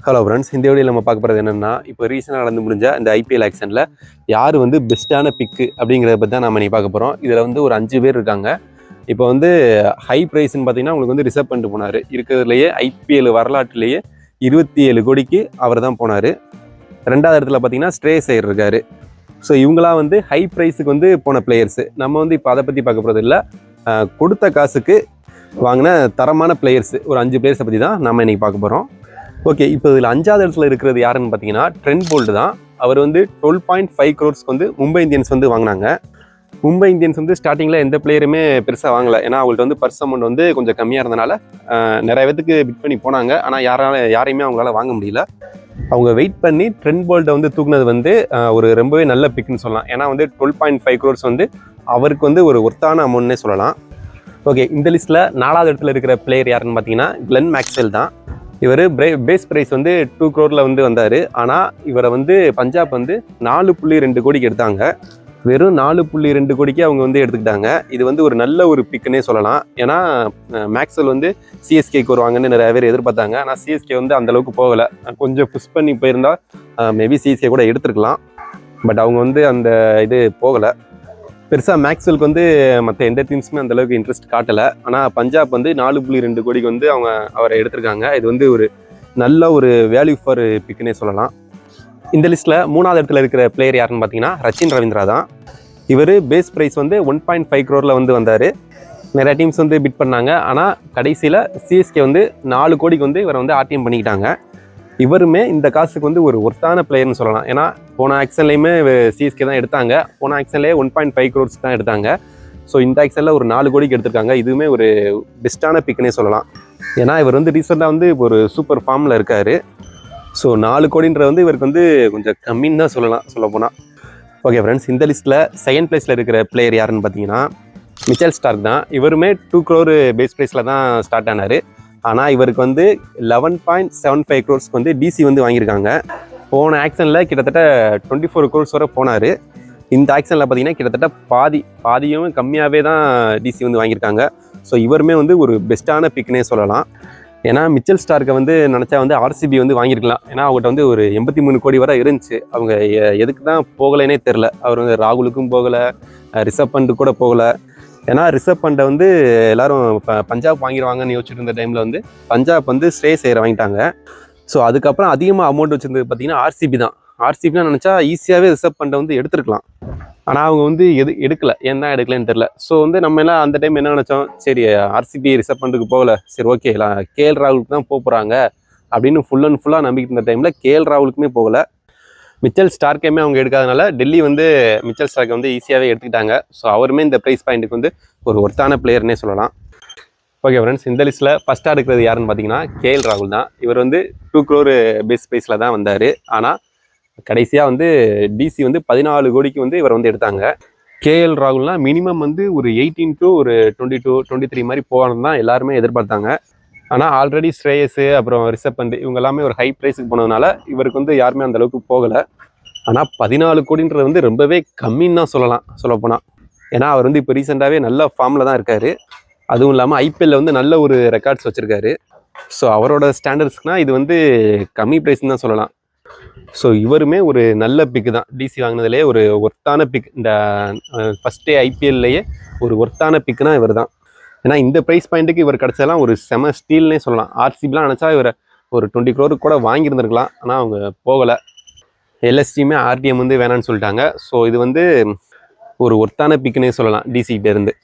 Hello friends, இந்த வீடியோவில் நம்ம பார்க்க போகிறது என்னென்னா, இப்போ ரீசெண்டாக நடந்து முடிஞ்ச இந்த ஐபிஎல் ஆக்ஷனில் யார் வந்து பெஸ்ட்டான பிக்கு அப்படிங்கிறத பற்றி தான் நம்ம இன்றைக்கி பார்க்க போகிறோம். இதில் வந்து ஒரு 5 பேர் இருக்காங்க. இப்போ வந்து ஹை ப்ரைஸ்ன்னு பார்த்தீங்கன்னா உங்களுக்கு வந்து ரிசர்வ் பண்ணிட்டு போனார். இருக்கிறதுலையே ஐபிஎல் வரலாற்றிலேயே 27 கோடிக்கு அவர் தான் போனார். 2வது இடத்துல பார்த்தீங்கன்னா ஸ்ட்ரேயஸ் ஐயர் இருக்கார். ஸோ இவங்களாம் வந்து ஹை ப்ரைஸுக்கு வந்து போன பிளேயர்ஸு. நம்ம வந்து இப்போ அதை பற்றி பார்க்க போகிறது இல்லை. கொடுத்த காசுக்கு வாங்கின தரமான பிளேயர்ஸு ஒரு 5 பிளேயர்ஸை பற்றி தான் நம்ம இன்றைக்கி பார்க்க போகிறோம். ஓகே, இப்போ இதில் 5வது இடத்துல இருக்கிறது யாருன்னு பார்த்தீங்கன்னா ட்ரெண்ட் போல்ட் தான். அவர் வந்து 12.5 crores வந்து மும்பை இந்தியன்ஸ் வந்து வாங்கினாங்க. மும்பை இந்தியன்ஸ் வந்து ஸ்டார்டிங்கில் எந்த பிளேயருமே பெருசாக வாங்கலை. ஏன்னா அவங்கள்ட்ட வந்து பர்ஸ் அமௌண்ட் வந்து கொஞ்சம் கம்மியாக இருந்தனால நிறைய பேத்துக்கு பிட் பண்ணி போனாங்க. ஆனால் யாரையுமே அவங்களால வாங்க முடியல. அவங்க வெயிட் பண்ணி ட்ரெண்ட் போல்ட்டை வந்து தூக்குனது வந்து ஒரு ரொம்பவே நல்ல பிக்னு சொல்லலாம். ஏன்னா வந்து 12.5 crores வந்து அவருக்கு வந்து ஒரு ஒர்த்தான அமௌண்ட்னே சொல்லலாம். ஓகே, இந்த லிஸ்ட்டில் 4வது இடத்துல இருக்கிற பிளேயர் யாருன்னு பார்த்தீங்கன்னா கிளென் மேக்ஸ்வெல் தான். இவர் பேஸ் ப்ரைஸ் வந்து 2 crore வந்து வந்தார். ஆனால் இவரை வந்து பஞ்சாப் வந்து 4.2 கோடிக்கு எடுத்தாங்க. வெறும் 4.2 கோடிக்கு அவங்க வந்து எடுத்துக்கிட்டாங்க. இது வந்து ஒரு நல்ல ஒரு பிக்குன்னே சொல்லலாம். ஏன்னா மேக்ஸ்வெல் வந்து சிஎஸ்கேக்கு வருவாங்கன்னு நிறைய பேர் எதிர்பார்த்தாங்க. ஆனால் சிஎஸ்கே வந்து அந்தளவுக்கு போகலை. கொஞ்சம் புஷ் பண்ணி போயிருந்தால் மேபி சிஎஸ்கே கூட எடுத்துருக்கலாம். பட் அவங்க வந்து அந்த இது போகலை. பெருசாக மேக்ஸ்வெலுக்கு வந்து மற்ற எந்த டீம்ஸுமே அந்தளவுக்கு இன்ட்ரெஸ்ட் காட்டலை. ஆனால் பஞ்சாப் வந்து 4.2 கோடிக்கு வந்து அவரை எடுத்திருக்காங்க. இது வந்து ஒரு நல்ல ஒரு வேல்யூ ஃபார் பிக்குன்னே சொல்லலாம். இந்த லிஸ்ட்டில் 3வது இடத்துல இருக்கிற பிளேயர் யாருன்னு பார்த்தீங்கன்னா ரச்சின் ரவீந்திரா தான். இவர் பேஸ் ப்ரைஸ் வந்து 1.5 crore வந்து வந்தார். நிறைய டீம்ஸ் வந்து பிட் பண்ணாங்க. ஆனால் கடைசியில் சிஎஸ்கே வந்து 4 கோடிக்கு வந்து இவரை வந்து ஆர்டிஎம் பண்ணிக்கிட்டாங்க. இவருமே இந்த காசுக்கு வந்து ஒரு ஒர்த்தான பிளேயர்னு சொல்லலாம். ஏன்னா போன ஆக்ஷன்லேயுமே சிஎஸ்கே தான் எடுத்தாங்க. போன ஆக்ஷன்லேயே 1.5 crores தான் எடுத்தாங்க. ஸோ இந்த ஆக்ஷனில் ஒரு 4 கோடிக்கு எடுத்திருக்காங்க. இதுவுமே ஒரு பெஸ்ட்டான பிக்குன்னே சொல்லலாம். ஏன்னா இவர் வந்து ரீசெண்டாக வந்து ஒரு சூப்பர் ஃபார்மில் இருக்கார். ஸோ 4 கோடின்ற வந்து இவருக்கு வந்து கொஞ்சம் கம்மின்னு தான் சொல்லப்போனால். ஓகே ஃப்ரெண்ட்ஸ், இந்த லிஸ்ட்டில் செகண்ட் பிளேஸில் இருக்கிற பிளேயர் யாருன்னு பார்த்தீங்கன்னா மிச்சல் ஸ்டார்க் தான். இவருமே 2 crore பேஸ் ப்ரைஸில் தான் ஸ்டார்ட் ஆனார். ஆனால் இவருக்கு வந்து 11.75 crores வந்து டிசி வந்து வாங்கியிருக்காங்க. போன ஆக்ஷனில் கிட்டத்தட்ட 24 crores வரை போனார். இந்த ஆக்ஷனில் பார்த்தீங்கன்னா கிட்டத்தட்ட பாதியும் கம்மியாகவே தான் டிசி வந்து வாங்கியிருக்காங்க. ஸோ இவருமே வந்து ஒரு பெஸ்ட்டான பிக்னே சொல்லலாம். ஏன்னா மிச்சல் ஸ்டார்க்கை வந்து நினச்சா வந்து ஆர்சிபி வந்து வாங்கியிருக்கலாம். ஏன்னா அவங்கள்ட்ட வந்து ஒரு 83 கோடி வரை இருந்துச்சு. அவங்க எதுக்கு தான் போகலைன்னே தெரில. அவர் வந்து ராகுலுக்கும் போகலை, ரிஷப் பண்ட் கூட போகலை. ஏன்னா ரிஷப் பண்டை வந்து எல்லாரும் பஞ்சாப் வாங்கிடுவாங்கன்னு யோசிச்சுட்டு இருந்த டைமில் வந்து பஞ்சாப் வந்து ஸ்ட்ரேயஸ் ஐயரை வாங்கிட்டாங்க. ஸோ அதுக்கப்புறம் அதிகமாக அமௌண்ட் வச்சுருந்தது பார்த்தீங்கன்னா ஆர்சிபி தான். ஆர்சிபிலாம் நினச்சா ஈஸியாகவே ரிஷப் பண்டை வந்து எடுத்துருக்கலாம். ஆனால் அவங்க வந்து எடுக்கலை. ஏன் தான் எடுக்கலன்னு தெரில. ஸோ வந்து நம்ம எல்லாம் அந்த டைம் என்ன நினச்சோம், சரி ஆர்சிபி ரிஷப் பண்டுக்கு போகலை, சரி ஓகே கேஎல் ராகுலுக்கு தான் போகிறாங்க அப்படின்னு ஃபுல்லாக நம்பிக்கிட்டு இருந்த டைமில் கேஎல் ராகுலுக்குமே போகலை. மிச்சல் ஸ்டார்க்கையுமே அவங்க எடுக்காதனால டெல்லி வந்து மிச்சல் ஸ்டார்க்கை வந்து ஈஸியாகவே எடுத்துக்கிட்டாங்க. ஸோ அவருமே இந்த ப்ரைஸ் பாயிண்ட்டுக்கு வந்து ஒரு ஒர்த்தான பிளேயர்னே சொல்லலாம். ஓகே ஃப்ரெண்ட்ஸ், இந்த லிஸ்ட்டில் ஃபஸ்ட்டாக இருக்கிறது யாருன்னு பார்த்தீங்கன்னா கேஎல் ராகுல் தான். இவர் வந்து 2 crore பேஸ் ப்ரைஸில் தான் வந்தார். ஆனால் கடைசியாக வந்து டிசி வந்து 14 கோடிக்கு வந்து இவர் வந்து எடுத்தாங்க. கேஎல் ராகுல்னால் மினிமம் வந்து ஒரு 18 to ஒரு 22, 23 மாதிரி போகணும் தான் எல்லாருமே எதிர்பார்த்தாங்க. ஆனால் ஆல்ரெடி ஸ்ட்ரேயஸு அப்புறம் ரிஷப் பண்ட் இவங்க எல்லாமே ஒரு ஹை ப்ரைஸுக்கு போனதுனால இவருக்கு வந்து யாருமே அந்த அளவுக்கு போகலை. ஆனால் 14 கோடின்றது வந்து ரொம்பவே கம்மின்னு தான் சொல்லப்போனால். ஏன்னா அவர் வந்து இப்போ ரீசெண்டாகவே நல்ல ஃபார்மில் தான் இருக்கார். அதுவும் இல்லாமல் ஐபிஎல்ல வந்து நல்ல ஒரு ரெக்கார்ட்ஸ் வச்சுருக்காரு. ஸோ அவரோட ஸ்டாண்டர்ட்ஸ்க்குனால் இது வந்து கம்மி ப்ரைஸ்ன்னு தான் சொல்லலாம். ஸோ இவருமே ஒரு நல்ல பிக்கு தான். டிசி வாங்கினதுலேயே ஒரு ஒர்த்தான பிக். இந்த ஃபஸ்ட்டே ஐபிஎல்லையே ஒரு ஒர்த்தான பிக்குனா இவர் தான். ஏன்னா இந்த ப்ரைஸ் பாயிண்ட்டுக்கு இவர் கிடச்சதெல்லாம் ஒரு செம ஸ்டீல்னே சொல்லலாம். ஆர்சிபிலாம் நினச்சா இவரை ஒரு 20 crore கூட வாங்கியிருந்துருக்கலாம். ஆனால் அவங்க போகலை. எல்எஸ்டியுமே ஆர்டிஎம் வந்து வேணான்னு சொல்லிட்டாங்க. ஸோ இது வந்து ஒரு ஒர்த்தான பிக்குன்னே சொல்லலாம் டிசிகிட்டே இருந்து.